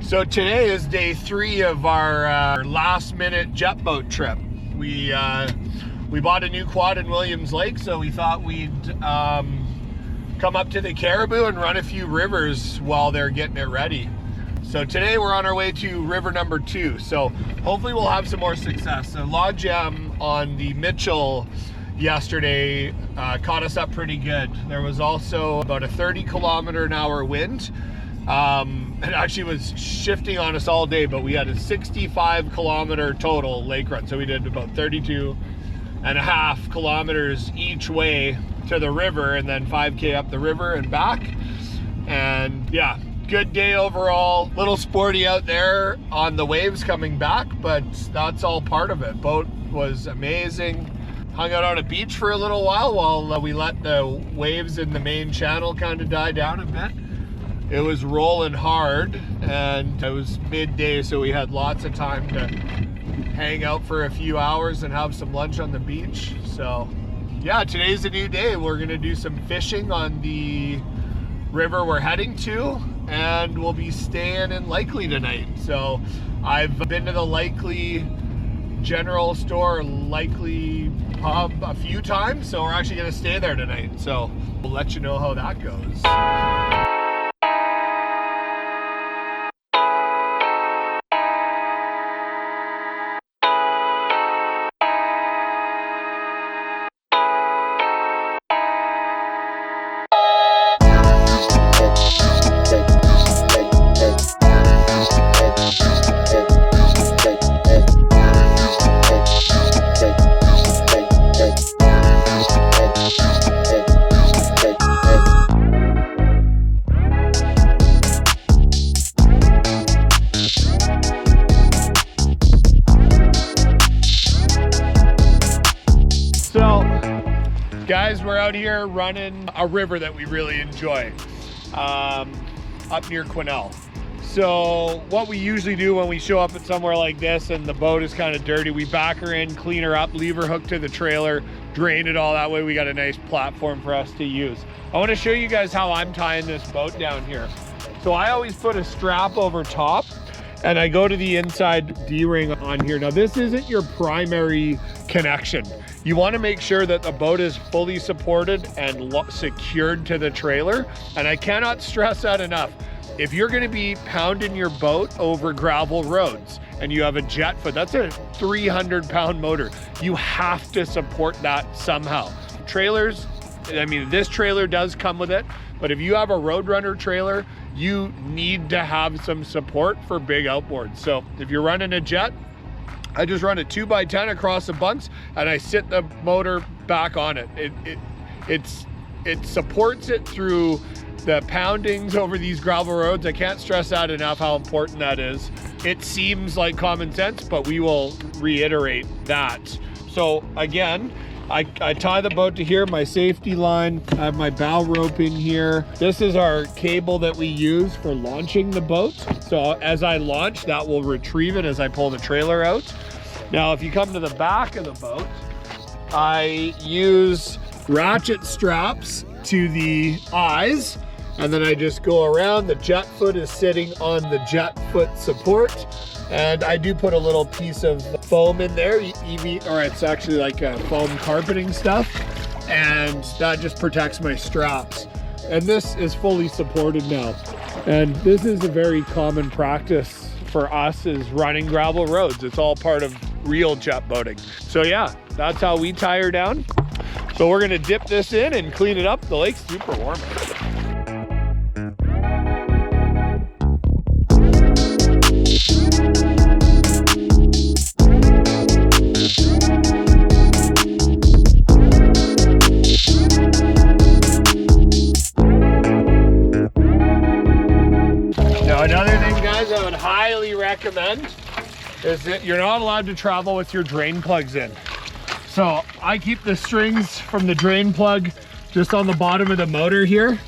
So today is day 3 of our last-minute jet boat trip. We bought a new quad in Williams Lake, so we thought we'd come up to the Cariboo and run a few rivers while they're getting it ready. So today we're on our way to river number 2. So hopefully we'll have some more success. The log jam on the Mitchell yesterday caught us up pretty good. There was also about a 30-kilometer-an-hour wind. It actually was shifting on us all day, but we had a 65-kilometer total lake run. So we did about 32.5 kilometers each way to the river, and then 5K up the river and back. And yeah, good day overall. Little sporty out there on the waves coming back, but that's all part of it. Boat was amazing. Hung out on a beach for a little while we let the waves in the main channel kind of die down a bit. It was rolling hard, and it was midday, so we had lots of time to hang out for a few hours and have some lunch on the beach. So yeah, today's a new day. We're gonna do some fishing on the river we're heading to, and we'll be staying in Likely tonight. So I've been to the Likely general store, Likely pub a few times, so we're actually gonna stay there tonight. So we'll let you know how that goes. Guys, we're out here running a river that we really enjoy up near Quesnel. So what we usually do when we show up at somewhere like this and the boat is kind of dirty, we back her in, clean her up, leave her hooked to the trailer, drain it all. That way we got a nice platform for us to use. I want to show you guys how I'm tying this boat down here. So I always put a strap over top, and I go to the inside D-ring on here. Now this isn't your primary connection. You want to make sure that the boat is fully supported and secured to the trailer. And I cannot stress that enough. If you're going to be pounding your boat over gravel roads and you have a jet foot, that's a 300-pound motor. You have to support that somehow. Trailers, I mean, this trailer does come with it, but if you have a Roadrunner trailer, you need to have some support for big outboards. So if you're running a jet, I just run a 2x10 across the bunks and I sit the motor back on it. It supports it through the poundings over these gravel roads. I can't stress that enough, how important that is. It seems like common sense, but we will reiterate that. So again, I tie the boat to here, my safety line, I have my bow rope in here. This is our cable that we use for launching the boat. So as I launch, that will retrieve it as I pull the trailer out. Now, if you come to the back of the boat, I use ratchet straps to the eyes, and then I just go around. The jet foot is sitting on the jet foot support. And I do put a little piece of foam in there, or it's actually like a foam carpeting stuff, and that just protects my straps. And this is fully supported now. And this is a very common practice for us, is running gravel roads. It's all part of real jet boating. So yeah, that's how we tie her down. So we're gonna dip this in and clean it up. The lake's super warm. Now another thing, guys, I would highly recommend is that you're not allowed to travel with your drain plugs in. So I keep the strings from the drain plug just on the bottom of the motor here,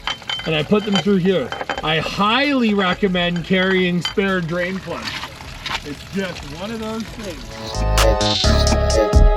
and I put them through here. I highly recommend carrying spare drain plugs. It's just one of those things.